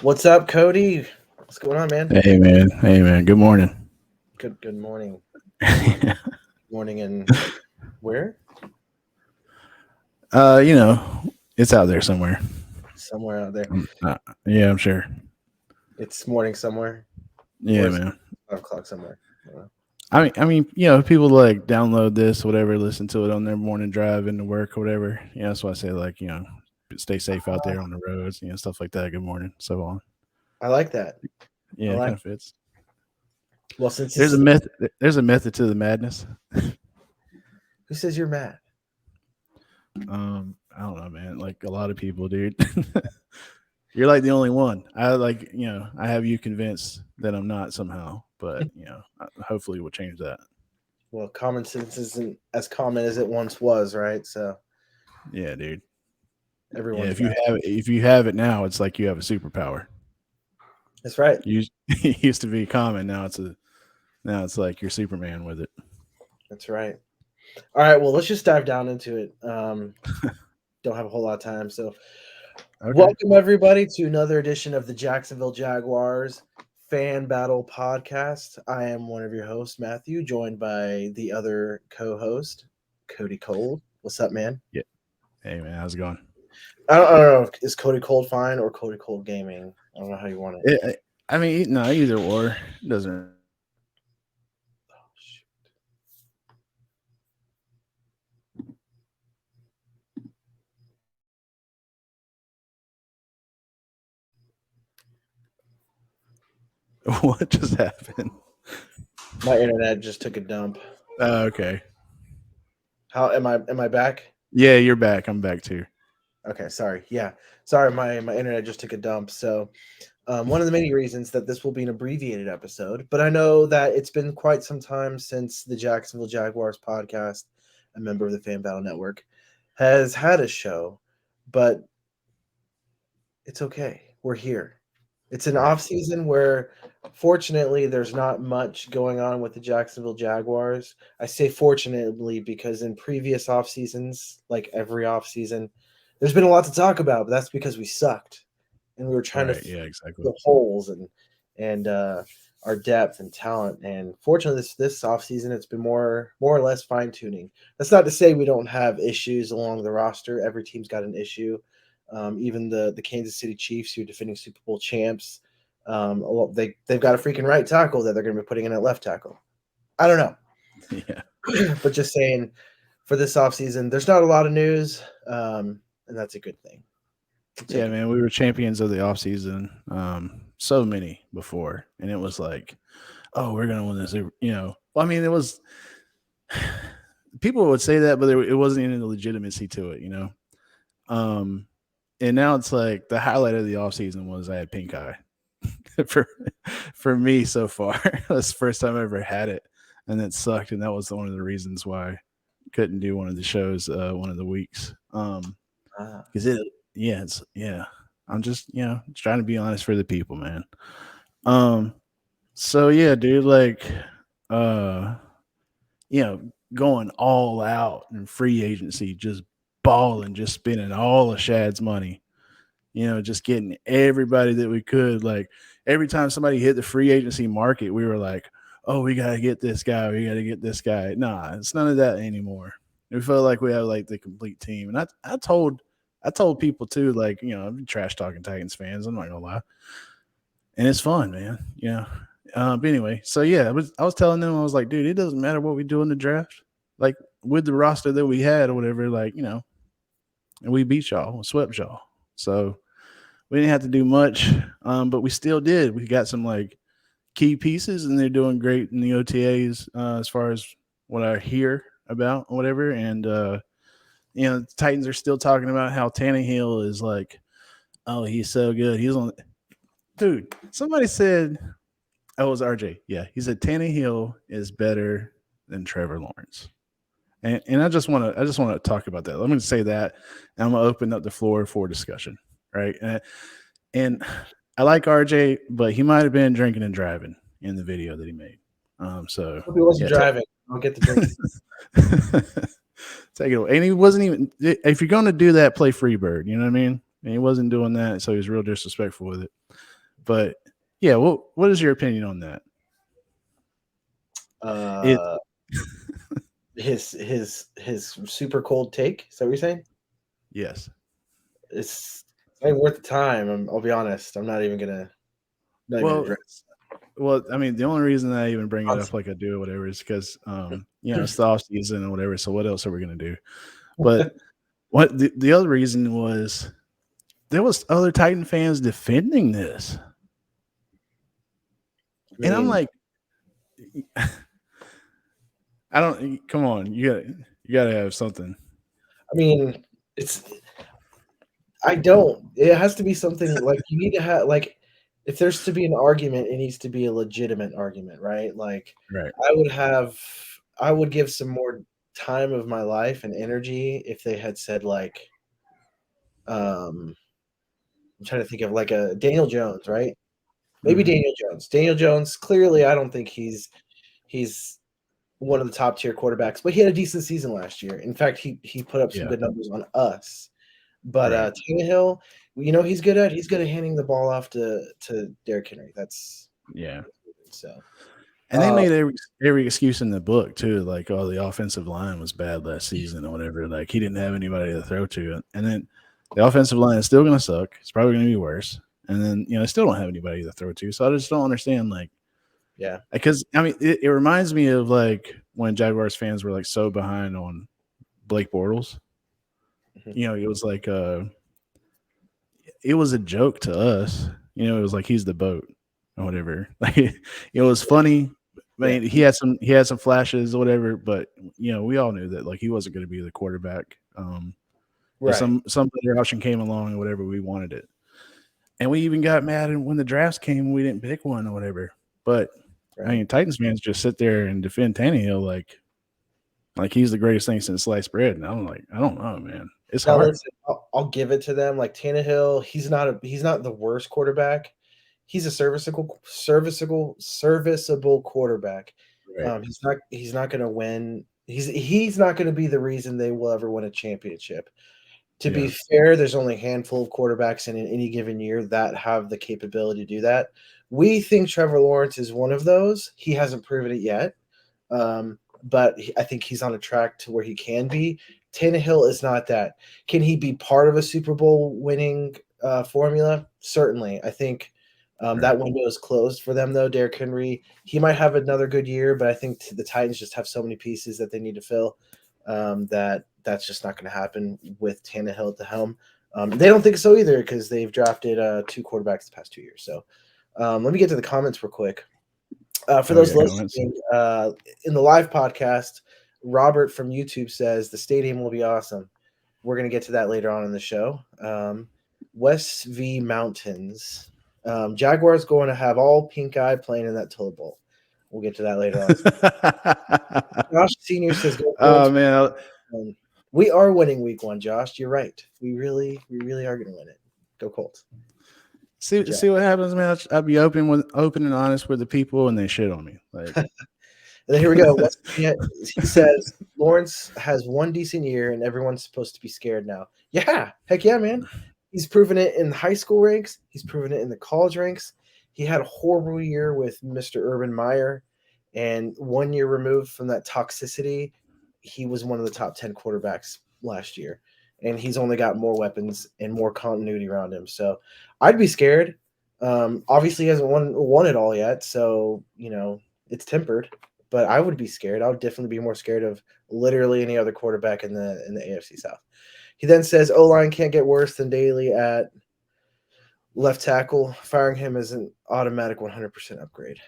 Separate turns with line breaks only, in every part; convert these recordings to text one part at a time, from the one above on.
What's up, Cody? What's going on, man?
Hey man, hey man. Good morning.
Good morning. Morning in where?
You know, it's out there somewhere.
Somewhere out there.
Yeah, I'm sure.
It's morning somewhere. Or
Yeah,
it's
man.
5 o'clock somewhere. I don't know.
People like download this, whatever, listen to it on their morning drive into work or whatever. Yeah, that's why I say stay safe out there on the roads, stuff like that. Good morning, so on.
I like that. I
Yeah, it
like
kind of fits.
well since this
There's a
is
method. There's a method to the madness.
who says you're mad?
I don't know, man. Like a lot of people, dude. You're like the only one. I have you convinced that I'm not somehow, but hopefully we'll change that.
Well, common sense isn't as common as it once was, right? So
Yeah, dude. Yeah,
everyone's
if
mad.
you have it now, it's like you have a superpower.
That's right.
It used to be common. Now it's like you're Superman with it.
That's right. All right, well let's just dive down into it. Don't have a whole lot of time, so
Okay.
welcome everybody to another edition of the Jacksonville Jaguars Fan Battle Podcast. I am one of your hosts, Matthew, joined by the other co-host, Cody Cold. What's up, man?
Yeah. Hey man, how's it going?
I don't know. Is Cody Cold fine or Cody Cold Gaming? I don't know how you want it.
No, either or. It doesn't.
Oh, shoot.
What just happened?
My internet just took a dump.
Okay.
How am I back?
Yeah, you're back. I'm back too.
Okay, sorry. Yeah. Sorry, my internet just took a dump. So one of the many reasons that this will be an abbreviated episode, but I know that it's been quite some time since the Jacksonville Jaguars podcast, a member of the Fan Battle Network, has had a show, but it's okay. We're here. It's an
Right.
off season where fortunately there's not much going on with the Jacksonville Jaguars. I say fortunately because in previous off seasons, like every off season, there's been a lot to talk about, but that's because we sucked and we were trying to
Right. Yeah. Exactly.
fill holes and our depth and talent. And fortunately, this offseason it's been more or less fine tuning. That's not to say we don't have issues along the roster. Every team's got an issue. Even the Kansas City Chiefs, who are defending Super Bowl champs, they've got a freaking right tackle that they're going to be putting in at left tackle. I don't know,
Yeah.
but just saying, for this offseason, there's not a lot of news, and that's a good thing. We'll
Yeah,
take it.
man. We were champions of the offseason. So many before, and it was like, oh, we're gonna win this. Well, I mean, it was people would say that, but it wasn't any legitimacy to it. Um, and now it's like the highlight of the offseason was I had pink eye for for me so far. That's the first time I ever had it, and it sucked. And that was one of the reasons why I couldn't do one of the shows one of the weeks.
Ah,
Because yeah. I'm just trying to be honest for the people, man. Um, so yeah, dude, like, uh, going all out in free agency, just balling, just spending all of Shad's money. Just getting everybody that we could. Like every time somebody hit the free agency market, we were like, "Oh, we gotta get this guy. We gotta get this guy." Nah, it's none of that anymore. We felt like we have like the complete team, and I told people too, like I'm trash talking Titans fans. I'm not gonna lie, and it's fun, man. But anyway, so yeah, I was telling them, I was like, dude, it doesn't matter what we do in the draft. Like with the roster that we had or whatever, like and we beat y'all, swept y'all. So we didn't have to do much, but we still did. We got some like key pieces, and they're doing great in the OTAs as far as what I hear about or whatever. And the Titans are still talking about how Tannehill is like, oh, he's so good. He's on. Dude, somebody said, oh, it was RJ. Yeah, he said Tannehill is better than Trevor Lawrence. And I just want to talk about that. Let me say that, and I'm gonna open up the floor for discussion, right? And I like RJ, but he might have been drinking and driving in the video that he made. So
hope he wasn't
yeah,
driving. I'll get the drink.
take it away. And he wasn't even. If you're going to do that, play Freebird. You know what I mean? and he wasn't doing that, so he was real disrespectful with it. But yeah, what is your opinion on that? It
Uh, his super cold take. Is that what you're saying?
yes.
It's not even worth the time. I'll be honest. I'm not even gonna
Well,
address
I mean, the only reason I even bring it
concept.
up like I do or whatever is because it's the off season and whatever. So what else are we gonna do? But what the other reason was there was other Titan fans defending this,
I
and I'm
mean,
like, I don't. Come on, you gotta have something.
I mean, it's I don't. It has to be something like you need to have like if there's to be an argument, it needs to be a legitimate argument, right? Like
Right.
I would have I would give some more time of my life and energy if they had said like um I'm trying to think of like a Daniel Jones, right? Maybe
Mm-hmm.
Daniel Jones. Daniel Jones, clearly I don't think he's one of the top tier quarterbacks, but he had a decent season last year. In fact, he put up some
Yeah.
good numbers on us. But
Right.
Tannehill, he's good at handing the ball off to Derrick Henry. That's
Yeah.
so.
And they
Uh,
made every excuse in the book too, like oh the offensive line was bad last season or whatever. Like he didn't have anybody to throw to, and then the offensive line is still going to suck. It's probably going to be worse, and then they still don't have anybody to throw to. So I just don't understand like
yeah,
because I mean it reminds me of like when Jaguars fans were like so behind on Blake Bortles.
mhm,
It was like it was a joke to us. It was like he's the boat or whatever. Like it was funny. I
yeah,
mean, he had some flashes or whatever, but we all knew that like he wasn't going to be the quarterback. If
right,
some better option came along or whatever, we wanted it, and we even got mad when the drafts came, we didn't pick one or whatever. But I
right.
mean, Titans fans just sit there and defend Tannehill like he's the greatest thing since sliced bread, and I'm like, I don't know, man. It's
Now
hard.
listen, I'll give it to them. Like Tannehill, he's not the worst quarterback. He's a serviceable quarterback.
Right.
He's not going to win. He's not going to be the reason they will ever win a championship. To be
Yeah.
fair, there's only a handful of quarterbacks in any given year that have the capability to do that. We think Trevor Lawrence is one of those. He hasn't proven it yet, but I think he's on a track to where he can be. Tannehill is not that. Can he be part of a Super Bowl winning formula? Certainly. I think
Right.
that window is closed for them, though. Derrick Henry, he might have another good year, but I think the Titans just have so many pieces that they need to fill that's just not going to happen with Tannehill at the helm. They don't think so either because they've drafted two quarterbacks the past 2 years. So let me get to the comments real quick. For
Oh, we
those
got comments.
listening in the live podcast, Robert from YouTube says the stadium will be awesome. We're going to get to that later on in the show. West V Mountains. Jaguars going to have all pink eye playing in that Toilet Bowl. We'll get to that later on. Josh Senior says, "Go
Oh
Colts."
man,
We are winning week one, Josh. You're right. We really are going to win it. Go Colts. Good job.
see what happens, man. I'll be open and honest with the people, and they shit on me. Like,
And then here we go. West Virginia, he says Lawrence has one decent year, and everyone's supposed to be scared now. Yeah, heck yeah, man. He's proven it in the high school ranks. He's proven it in the college ranks. He had a horrible year with Mr. Urban Meyer, and 1 year removed from that toxicity, he was one of the top 10 quarterbacks last year. And he's only got more weapons and more continuity around him. So I'd be scared. Obviously, he hasn't won it all yet, so it's tempered. But I would be scared. I would definitely be more scared of literally any other quarterback in the AFC South. He then says O-line can't get worse than Daly at left tackle. Firing him is an automatic 100% upgrade.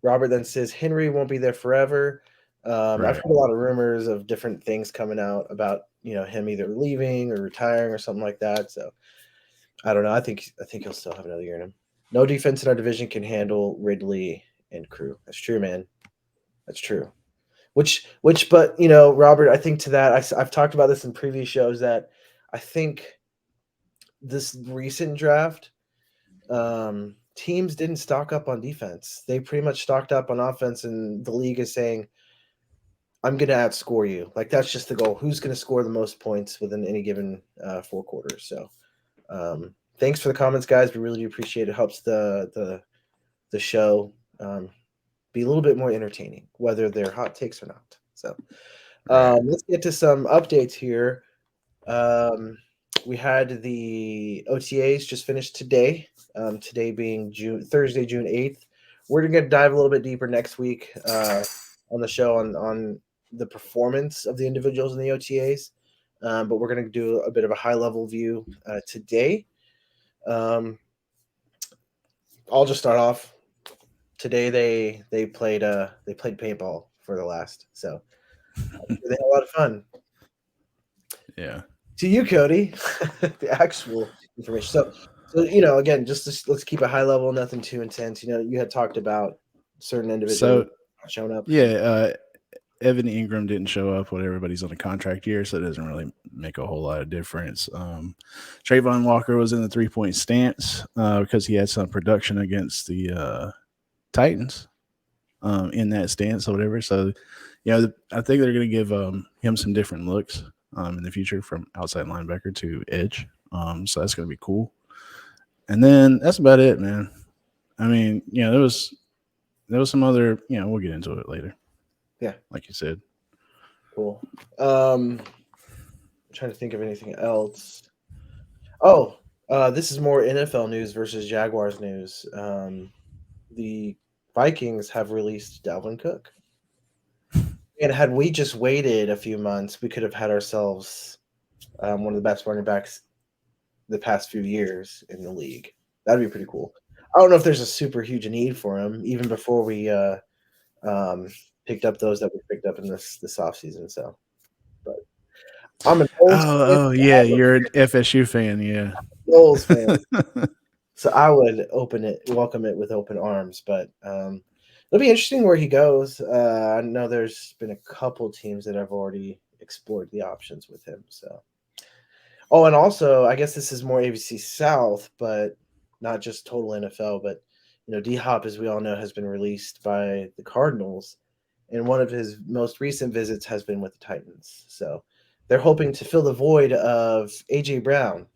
Robert then says Henry won't be there forever. I've
right.
heard a lot of rumors of different things coming out about him either leaving or retiring or something like that. So I don't know. I think he'll still have another year in him. No defense in our division can handle Ridley and crew. That's true, man. That's true. But Robert, I think to that I've talked about this in previous shows that I think this recent draft, teams didn't stock up on defense. They pretty much stocked up on offense, and the league is saying, I'm going to outscore you. Like, that's just the goal. Who's going to score the most points within any given 4 quarters? So, thanks for the comments, guys. We really do appreciate it. It helps the show be a little bit more entertaining, whether they're hot takes or not. So,
Right.
let's get to some updates here. We had the OTAs just finished today. Today being Thursday, June 8th. We're going to dive a little bit deeper next week on the show on the performance of the individuals in the OTAs. But we're going to do a bit of a high level view today. I'll just start off. Today they played paintball for the last, so they had a lot of fun.
Yeah.
To you, Cody, the actual information. So again, let's keep it high level, nothing too intense. You had talked about certain individuals
So
not showing up.
yeah, Evan Ingram didn't show up. Whatever, but he's on a contract year, so it doesn't really make a whole lot of difference. Trayvon Walker was in the 3-point stance because he had some production against the Titans in that stance or whatever. So, I think they're going to give him some different looks in the future from outside linebacker to edge. So that's going to be cool. And then that's about it, man. I mean, there was some other, we'll get into it later.
Yeah,
like you said.
cool. I'm trying to think of anything else. Oh, this is more NFL news versus Jaguars news. The Vikings have released Dalvin Cook. And had we just waited a few months, we could have had ourselves one of the best running backs the past few years in the league. That'd be pretty cool. I don't know if there's a super huge need for him, even before we picked up those that we picked up in this offseason. So, but I'm an old
Yeah, you're an FSU fan, yeah.
Knowles fan. So I would welcome it with open arms. But it'll be interesting where he goes. I know there's been a couple teams that have already explored the options with him. So, and also, I guess this is more ABC South, but not just total NFL. But D Hop, as we all know, has been released by the Cardinals, and one of his most recent visits has been with the Titans. So they're hoping to fill the void of AJ Brown.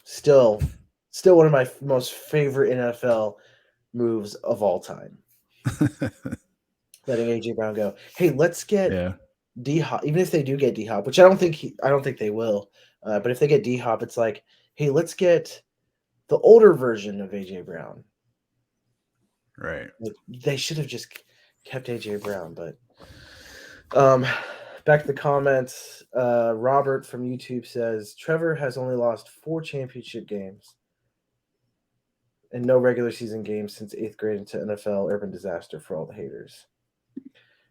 Still one of my most favorite NFL moves of all time. Letting AJ Brown go. Hey, let's get D Hop. Even if they do get D Hop, which I don't think they will. But if they get D Hop, it's like, hey, let's get the older version of AJ Brown.
Right.
They should have just kept AJ Brown. But back to the comments. Robert from YouTube says Trevor has only lost 4 championship games and no regular season games since 8th grade into NFL. Urban disaster for all the haters.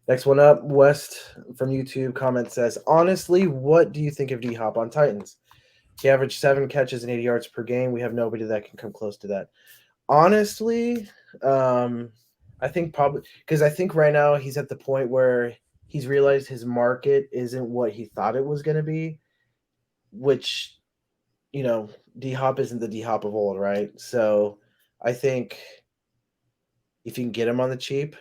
Next one up, West from YouTube comment says, honestly, what do you think of D Hop on Titans? He averaged 7 catches and 80 yards per game. We have nobody that can come close to that. Honestly, I think probably because I think right now he's at the point where he's realized his market isn't what he thought it was going to be, which, D Hop isn't the D Hop of old, right? So I think if you can get him on the cheap,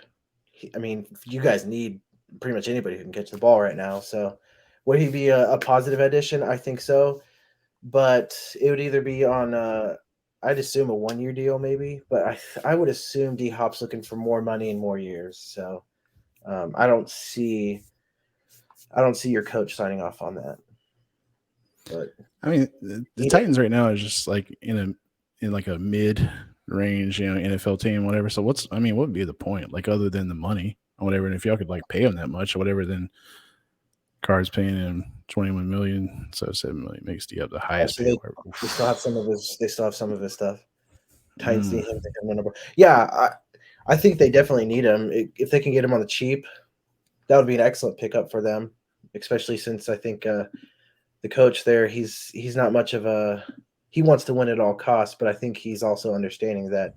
you guys need pretty much anybody who can catch the ball right now. So would he be a positive addition? I think so. But it would either be on, I'd assume a 1-year deal maybe. But I would assume D Hop's looking for more money and more years. So I don't see your coach signing off on that. But
the Titans right now is just like in like a mid range, NFL team, whatever. So what would be the point? Like other than the money or whatever, and if y'all could like pay him that much or whatever, then Cards paying him $21 million, so $7 million makes the highest paid.
They still have some of his stuff. Titans need him. They have number. Yeah, I think they definitely need him. If they can get him on the cheap, that would be an excellent pickup for them, especially since I think the coach there, he's not much of a. He wants to win at all costs, but I think he's also understanding that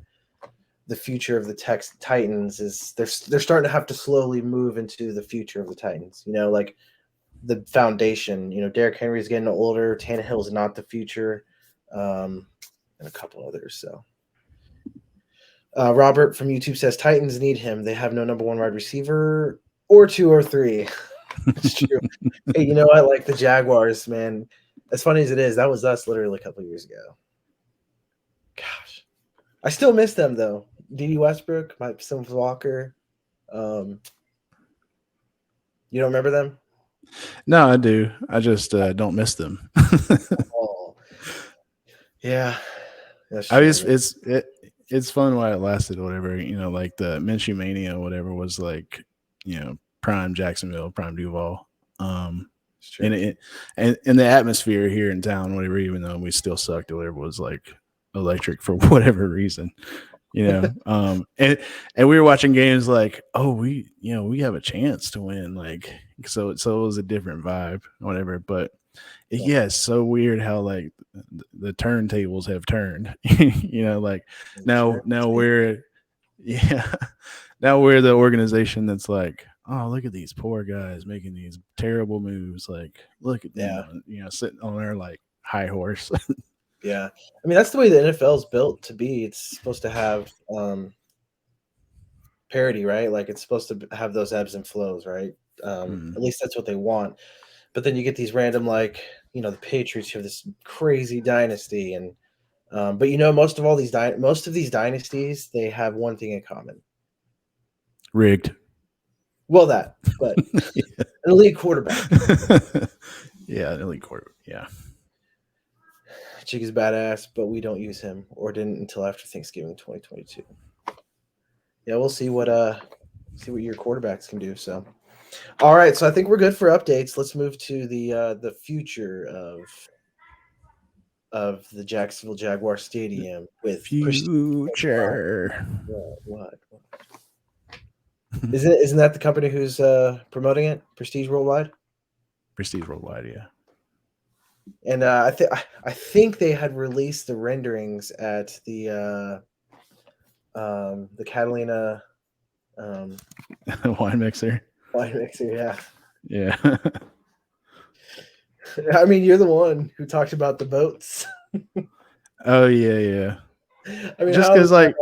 the future of the Titans is they're starting to have to slowly move into the future of the Titans. Like the foundation. Derrick Henry's getting older. Tannehill's not the future, and a couple others. So, Robert from YouTube says Titans need him. They have no number 1 wide receiver. or 2 or 3. It's true. Hey, you know what? Like the Jaguars, man. As funny as it is, that was us literally a couple years ago. Gosh, I still miss them though. D.D. Westbrook, Mike Sims Walker. Um, you don't remember them?
No, I do. I just don't miss them.
Oh, yeah, that's
I mean,
true. Man.
it's fun while it lasted, or whatever. Like the Minshew Mania, or whatever, was like, prime Jacksonville, prime Duval.
It's
And
true.
and the atmosphere here in town, whatever, even though we still sucked, or whatever, was like electric for whatever reason. And we were watching games like, oh, we have a chance to win, like, so it was a different vibe, whatever. But yeah, it's so weird how like the turntables have turned. Like now
Sure.
now we're yeah now we're the organization that's like, oh, look at these poor guys making these terrible moves. Like, look at
Yeah,
sitting on their like high horse.
yeah. I mean, that's the way the NFL is built to be. It's supposed to have parity, right? Like it's supposed to have those ebbs and flows, right?
Mm.
At least that's what they want. But then you get these random, like the Patriots. You have this crazy dynasty, and but most of these dynasties, they have one thing in common.
Rigged.
Well, but an elite quarterback.
Yeah, an elite quarter. Yeah.
Chick is badass, but we don't use him, or didn't until after Thanksgiving 2022. Yeah, we'll see what your quarterbacks can do. So, all right, so I think we're good for updates. Let's move to the future of the Jacksonville Jaguar Stadium with Prestige.
Future.
What? Isn't that the company who's promoting it? Prestige Worldwide.
Prestige Worldwide, yeah.
And I think they had released the renderings at the Catalina
Wine mixer.
wine mixer. Yeah,
Yeah.
I mean you're the one who talked about the boats.
Oh yeah.
I mean,
Just
how
because,
is that?
like,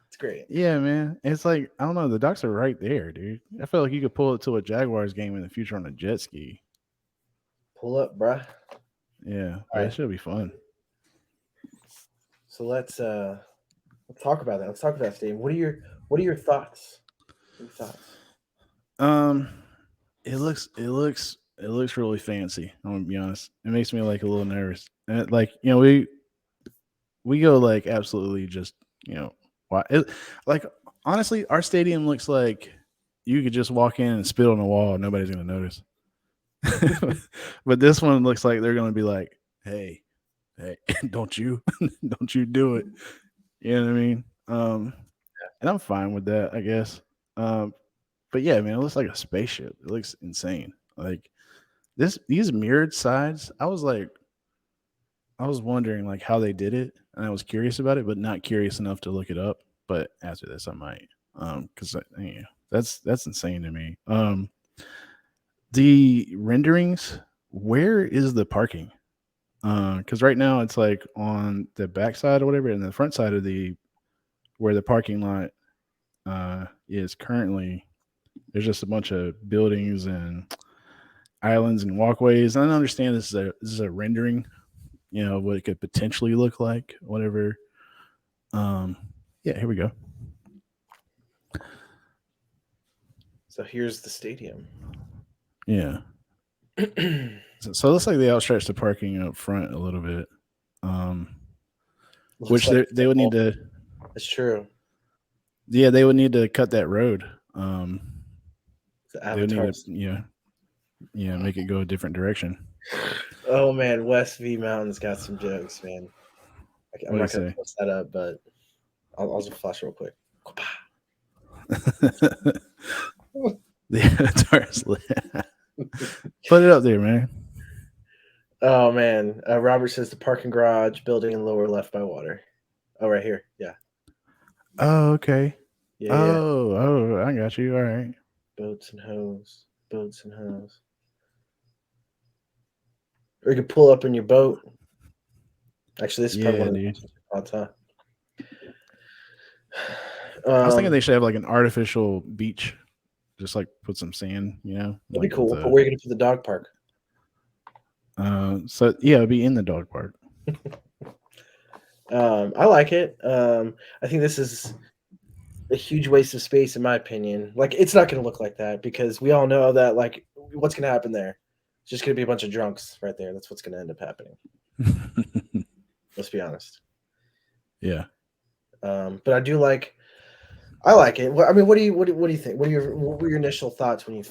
It's great.
yeah, man. It's like, I don't know. The docks are right there, dude. I feel like you could pull it to a Jaguars game in the future on a jet ski.
Pull up, bruh.
Yeah,
All
but it
right,
should be fun.
so let's talk about that. Let's talk about that stadium. What are your thoughts? What are your thoughts?
Um, it looks really fancy. I'm gonna be honest. It makes me like a little nervous. And like, we go like absolutely just why it, like, honestly, our stadium looks like you could just walk in and spit on the wall and nobody's gonna notice. But this one looks like they're gonna be like, hey, don't you don't you do it. You know what I mean? And I'm fine with that, I guess. Um, but yeah, man, it looks like a spaceship. It looks insane. Like these mirrored sides, I was wondering like how they did it, and I was curious about it, but not curious enough to look it up. But after this, I might, because that's insane to me. The renderings, where is the parking? Because right now it's like on the back side or whatever, and the front side of the where the parking lot is currently. There's just a bunch of buildings and islands and walkways. And I understand this is a rendering, what it could potentially look like, whatever. Um, yeah, here we go.
So here's the stadium.
Yeah. So it looks like they outstretched the parking up front a little bit.
Looks
Which
like
they would need to.
it's true.
Yeah, they would need to cut that road.
The
They would need to,
avatars.
make it go a different direction.
Oh man, West V Mountain's got some jokes, man. I'm
What do you
not gonna
say?
post that up, but I'll just flash real quick.
The avatars. Put it up there, man.
Oh man, Robert says the parking garage building in lower left by water. Oh, right here. Yeah,
Oh, okay.
yeah.
Oh, I got you. All right.
Boats and hose. Boats and hose. Or you can pull up in your boat. Actually, this is probably
Yeah,
one of the
dude.
most spots,
I was thinking
huh?
they should have like an artificial beach, just like put some sand,
That'd be
like with
cool. But where are you gonna put the dog park?
so yeah, it'd be in the dog park.
I like it. I think this is a huge waste of space, in my opinion. Like, it's not going to look like that because we all know that, like, what's going to happen there? It's just going to be a bunch of drunks right there. That's what's going to end up happening. Let's be honest.
Yeah.
But I like it. I mean, what do you think? What were your initial thoughts when you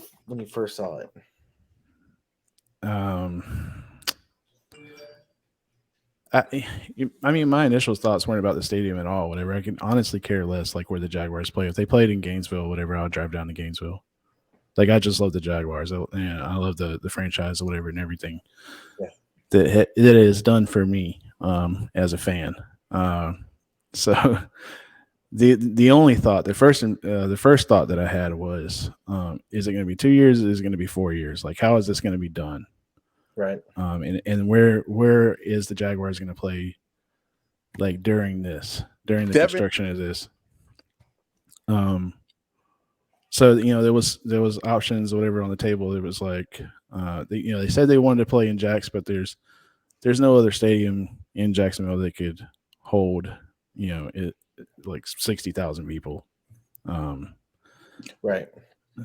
first saw it?
Um, I mean, my initial thoughts weren't about the stadium at all. Whatever, I can honestly care less. Like where the Jaguars play. If they played in Gainesville, whatever, I'll drive down to Gainesville. Like I just love the Jaguars. I love the franchise or whatever and everything
Yeah.
that it has done for me as a fan. So the only thought, the first thought that I had was, is it going to be 2 years? Is it going to be 4 years? Like, how is this going to be done?
Right.
And where is the Jaguars going to play? Like during the construction of this. So there was options or whatever on the table. It was like they said they wanted to play in Jax, but there's no other stadium in Jacksonville that could hold it like 60,000 people.
Right.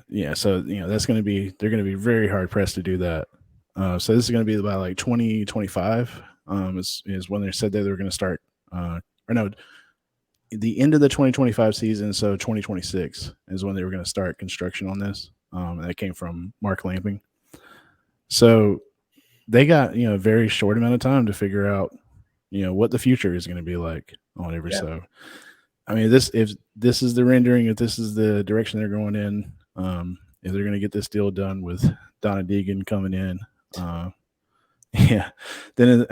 Yeah, so they're going to be very hard pressed to do that. So this is going to be about like 2025 is when they said that they were going to start or no, the end of the 2025 season. So 2026 is when they were going to start construction on this. And that came from Mark Lamping. So they got a very short amount of time to figure out what the future is going to be like on every. Yeah. So I mean, if this is the rendering, if this is the direction they're going in, if they're going to get this deal done with Donna Deegan coming in, yeah, then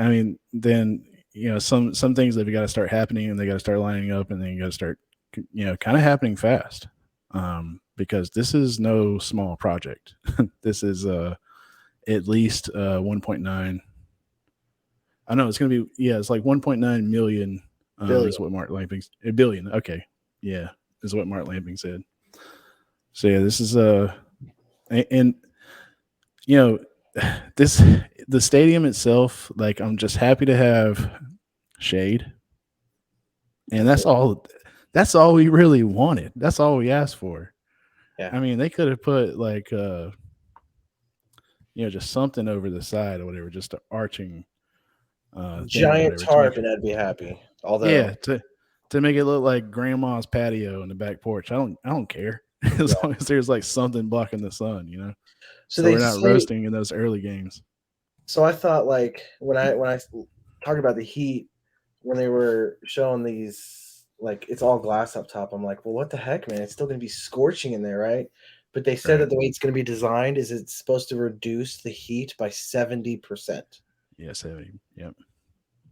some things that have got to start happening and they got to start lining up and then you got to start kind of happening fast, because this is no small project. This is at least 1.9. I know it's going to be it's like 1.9 million. Is what Mark Lamping a billion. Okay, yeah, is what Mark Lamping said. So yeah, this is and the stadium itself. Like I'm just happy to have shade, and that's all. That's all we really wanted. That's all we asked for.
Yeah.
I mean, they could have put like just something over the side or whatever, just an arching
giant tarp, and I'd be happy. Although,
to make it look like grandma's patio in the back porch. I don't care as long as there's like something blocking the sun, So we're not roasting in those early games.
So I thought, like, when I talked about the Heat, when they were showing these, like, it's all glass up top, I'm like, well, what the heck, man? It's still going to be scorching in there, right? But they said that the way it's going to be designed is it's supposed to reduce the heat by 70%.
Yeah, 70. Yep.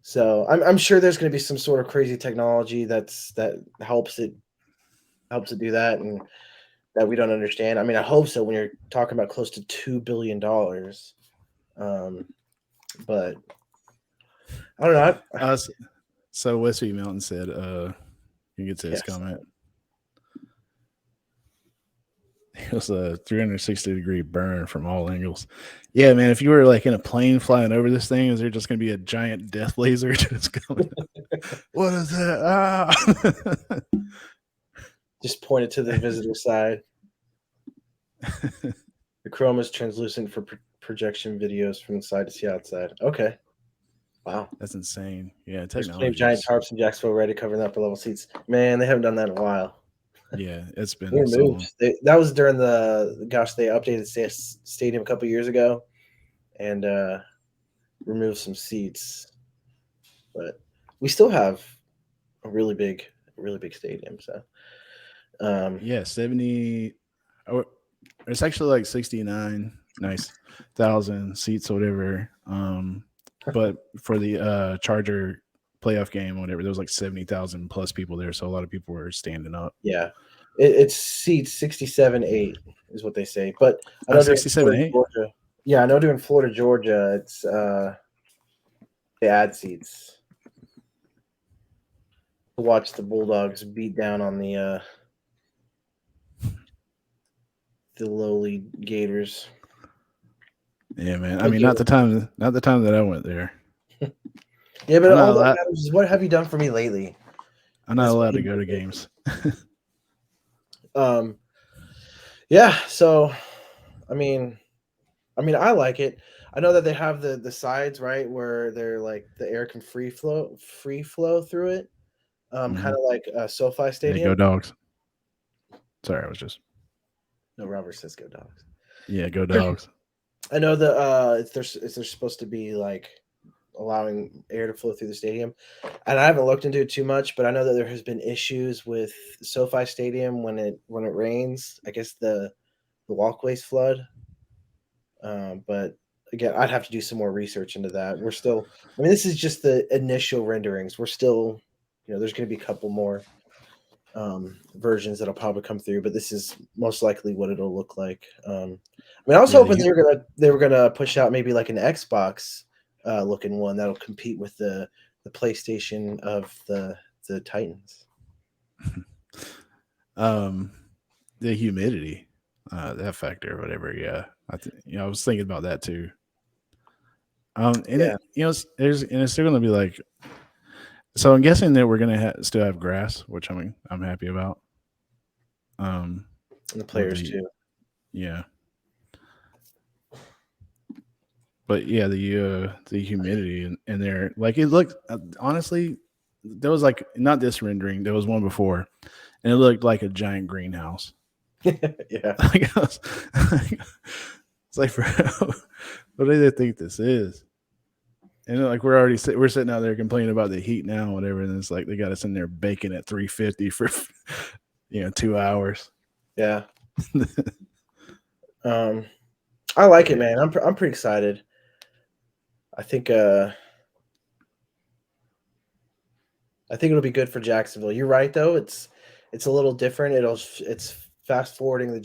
So I'm sure there's going to be some sort of crazy technology that helps it do that, and that we don't understand. I mean, I hope so when you're talking about close to $2 billion. But I don't know.
So Westview Mountain said, you get to his comment. It was a 360-degree burn from all angles. Yeah, man, if you were like in a plane flying over this thing, is there just going to be a giant death laser just going? What is that?
Just pointed to the visitor side. The chrome is translucent for projection videos from the side to see outside. Okay. Wow.
That's insane. Yeah, technology.
There's giant tarps in Jacksonville ready covering the upper level seats. Man, they haven't done that in a while.
Yeah, it's been
so long. That was during they updated stadium a couple years ago and removed some seats. But we still have a really big stadium. So
70. It's actually like 69,000 seats or whatever. But for the Charger playoff game, whatever, there was like 70,000 plus people there, so a lot of people were standing up.
Yeah, it's seats 67.8 is what they say. But I know
67.8.
Yeah, I know during Florida, Georgia, it's they add seats to watch the Bulldogs beat down on the the lowly Gators.
Yeah, man. I
But
mean, not the time that I went there.
yeah, but
I'm not
all that
allowed.
matters is what have you done for me lately?
I'm not
Is what
allowed
he
to go to
did.
games.
Um, yeah. So, I mean, I like it. I know that they have the sides right where they're like the air can free flow through it.
Hmm.
Kind of like SoFi
Yeah, go
Stadium.
dogs. Sorry, I was just
No, Robert Cisco dogs.
yeah, go dogs.
I know that they're supposed to be like allowing air to flow through the stadium, and I haven't looked into it too much, but I know that there has been issues with SoFi Stadium when it rains. I guess the walkways flood. But again, I'd have to do some more research into that. We're still, I mean, this is just the initial renderings. We're still, there's going to be a couple more versions that'll probably come through, but this is most likely what it'll look like. I mean, I was
Yeah,
hoping they were gonna push out maybe like an Xbox looking one that'll compete with the PlayStation of the Titans.
um, the humidity, that factor or whatever. Yeah, I was thinking about that too. And
Yeah,
it's still gonna be like. So I'm guessing that we're gonna still have grass, which I'm happy about. Um,
and the
with
players
the
too.
yeah, but yeah, the humidity in there, like it looked honestly, there was like not this rendering, there was one before, and it looked like a giant greenhouse.
Yeah,
Like, it's like, what do they think this is? And like we're sitting out there complaining about the heat now, whatever, and it's like they got us in there baking at 350 for 2 hours.
yeah. Um, I like it,
Yeah,
man. I'm pretty excited. I think I think it'll be good for Jacksonville. You're right though. It's a little different. It's fast forwarding the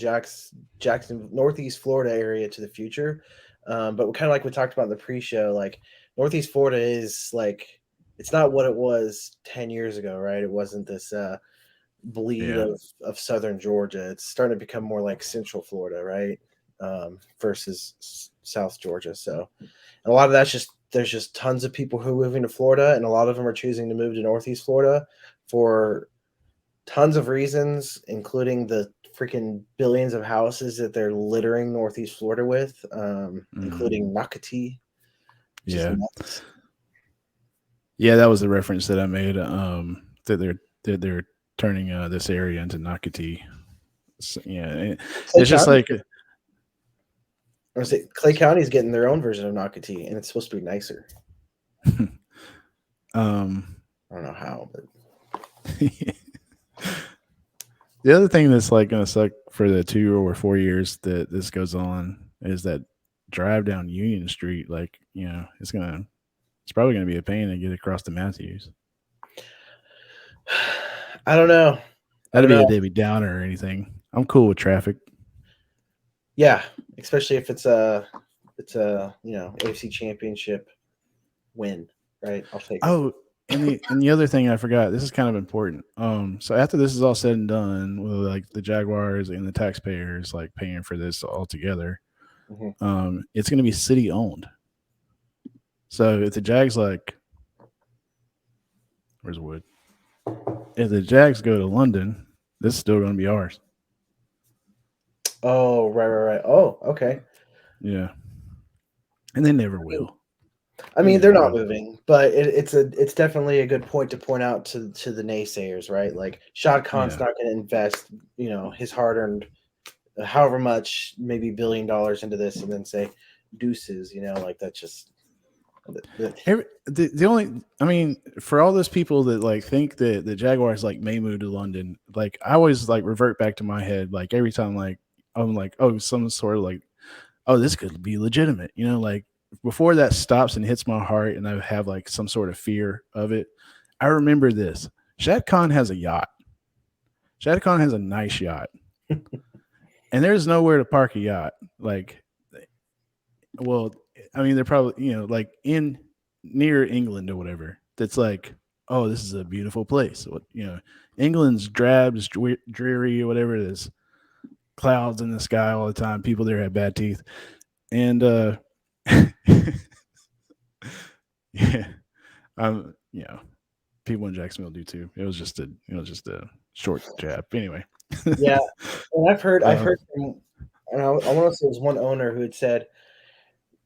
Jackson Northeast Florida area to the future. But kind of like we talked about in the pre-show, like Northeast Florida is like it's not what it was 10 years ago, right? It wasn't this bleed
yeah,
of southern Georgia. It's starting to become more like Central Florida, right? Versus South Georgia. So and a lot of that's just there's just tons of people who are moving to Florida, and a lot of them are choosing to move to Northeast Florida for tons of reasons, including the freaking billions of houses that they're littering Northeast Florida with,
mhm,
including Nocatee, which is
yeah,
nuts.
yeah. That was the reference that I made. That they're turning this area into Nocatee. So, yeah,
Clay
it's just
County,
like
or is it Clay County is getting their own version of Nocatee, and it's supposed to be nicer.
um,
I don't know how, but
the other thing that's like going to suck for the 2 or 4 years that this goes on is that drive down Union Street. Like, it's probably going to be a pain to get across to Matthews.
I don't know. I
That'd
don't
be a
know.
Debbie Downer or anything. I'm cool with traffic.
Yeah, especially if it's a AFC Championship win, right? I'll take it.
Oh, and the other thing I forgot, this is kind of important. So after this is all said and done, with like the Jaguars and the taxpayers like paying for this all together,
Mhm.
it's going to be city owned. So if the Jags where's Wood? If the Jags go to London, this is still going to be ours.
Oh, right. Oh, okay.
Yeah, and they never will.
I
They
mean, they're
never
not
will.
moving, but it's definitely a good point to point out to the naysayers, right? Like Shad Khan's
Yeah.
not going to invest, his hard earned, however much, maybe $1 billion into this, and then say deuces, like that's just.
The only, I mean, for all those people that like think that the Jaguars like may move to London, like I always like revert back to my head, like every time, like I'm like, oh, some sort of like, oh, this could be legitimate, like before that stops and hits my heart, and I have like some sort of fear of it. I remember this. Shad Khan has a yacht. Shad Khan has a nice yacht, and there's nowhere to park a yacht. Like, well, I mean, they're probably like in near England or whatever. That's like, oh, this is a beautiful place. England's drab, is dreary, or whatever it is. clouds in the sky all the time. People there had bad teeth, and yeah, you know, people in Jacksonville do too. It was just a short jab. Anyway,
Yeah, and I've
uh,
heard from, and I want to say it was one owner who had said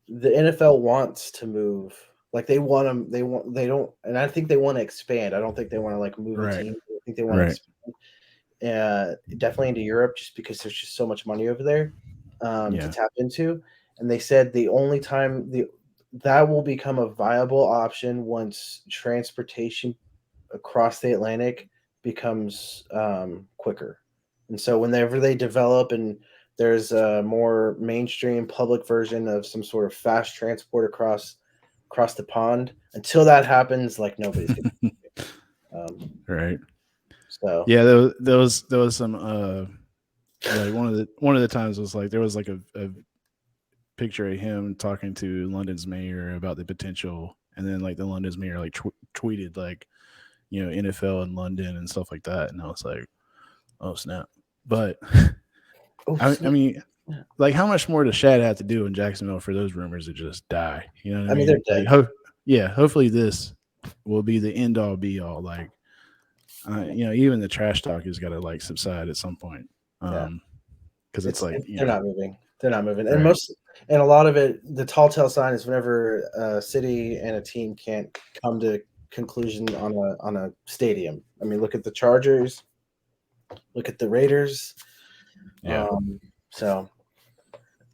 the NFL wants to move. Like they want them, they don't, and I think they want to expand. I don't think they want to like move a
right,
team. I think they want to
right,
expand, definitely into Europe, just because there's just so much money over there to
yeah,
tap into. And they said the only time that will become a viable option once transportation across the Atlantic becomes quicker. And so whenever they develop and there's a more mainstream public version of some sort of fast transport across the pond, until that happens, like nobody's gonna.
right.
So
Yeah, there was some like one of the times was like there was like a picture of him talking to London's mayor about the potential, and then like the London's mayor like tweeted like NFL in London and stuff like that, and I was like, oh snap! But
oh,
I mean, like how much more does Shad have to do in Jacksonville for those rumors to just die? You know what I
I mean they're
mean? Like,
dead.
yeah, hopefully this will be the end all be all. Like, even the trash talk has got to like subside at some point.
Yeah,
Because it's like
they're not moving. They're not moving, and
right,
a lot of it, the tall tale sign is whenever a city and a team can't come to conclusion on a stadium. I mean, look at the Chargers, look at the Raiders.
yeah.
So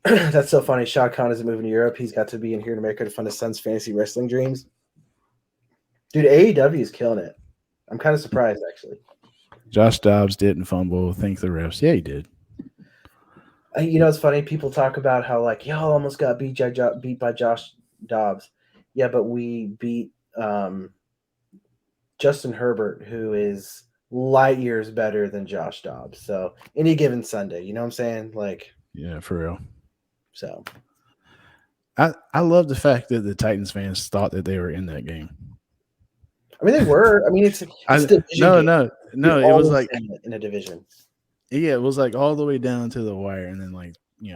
that's so funny. Shad Khan isn't moving to Europe. He's got to be in here in America to fund his son's fantasy wrestling dreams. Dude, AEW is killing it. I'm kind of surprised, actually.
Josh Dobbs didn't fumble. Thank the refs. Yeah, he did.
It's funny. People talk about how like y'all almost got beat by Josh Dobbs. Yeah, but we beat Justin Herbert, who is light years better than Josh Dobbs. So any given Sunday, you know what I'm saying? Like,
Yeah, for real.
so
I love the fact that the Titans fans thought that they were in that game.
I mean they were. I mean it's
I
division
no
game.
no
We
no. It was
always
like
in a division.
yeah, it was like all the way down to the wire, and then like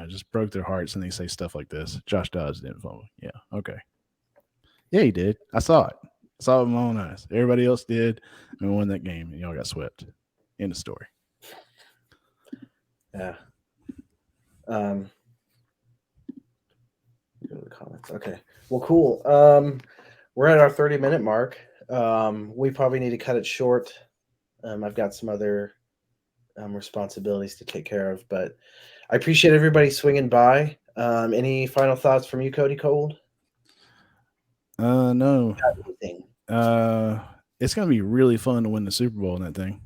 just broke their hearts, and they say stuff like this. Josh Dobbs didn't fumble. Yeah, okay. Yeah, he did. I saw it. I saw it with my own eyes. Everybody else did, and we won that game, and y'all got swept. End of story.
Yeah. Go to the comments. Okay. Well, cool. We're at our 30-minute mark. We probably need to cut it short. I've got some other responsibilities to take care of, but I appreciate everybody swinging by. Any final thoughts from you, Cody Cold?
No.
Anything?
It's gonna be really fun to win the Super Bowl in that thing.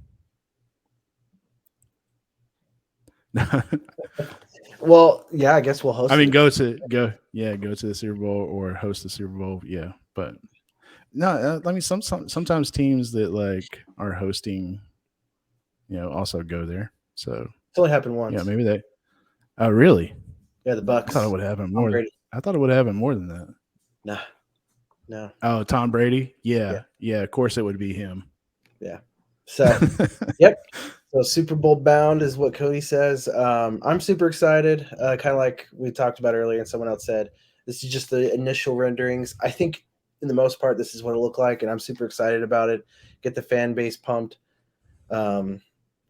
Well, yeah, I guess we'll host.
I mean, go to the Super Bowl or host the Super Bowl. Yeah, but no, I mean, sometimes teams that like are hosting, also go there. So
It's only happened once.
yeah, maybe they. Oh, really?
Yeah, the Bucks.
I thought it would happen more.
Brady.
I thought it would happen more than that.
Nah, no.
Oh, Tom Brady? Yeah. Of course, it would be him.
Yeah. So, yep. So Super Bowl bound is what Cody says. I'm super excited. Kind of like we talked about earlier, and someone else said, this is just the initial renderings. I think, in the most part, this is what it'll look like, and I'm super excited about it. Get the fan base pumped, and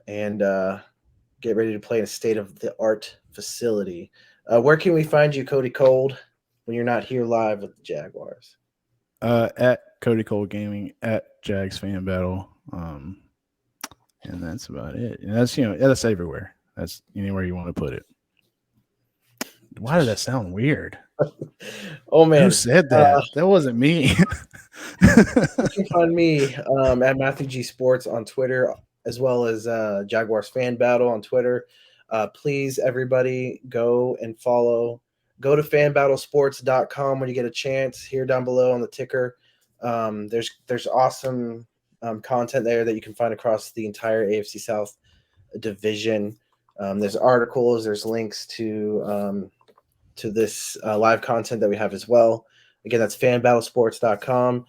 get ready to play in a state-of-the-art facility. Where can we find you, Cody Cold, when you're not here live with the Jaguars?
At Cody Cold Gaming, at Jags Fan Battle, and that's about it. And that's everywhere. That's anywhere you want to put it. Why did that sound weird?
Oh man,
who said that? That wasn't me.
You can find me at Matthew G Sports on Twitter, as well as Jaguars Fan Battle on Twitter. Please, everybody, go and follow. Go to fanbattlesports.com when you get a chance. Here down below on the ticker, there's awesome content there that you can find across the entire AFC South division. There's articles, there's links to this live content that we have as well. Again, that's fanbattlesports.com.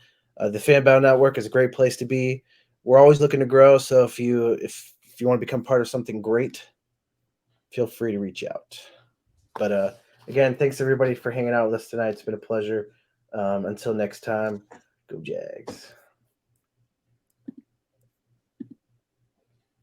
The Fan Battle Network is a great place to be. We're always looking to grow, so if you want to become part of something great, feel free to reach out. But again, thanks everybody for hanging out with us tonight. It's been a pleasure. Until next time, go Jags.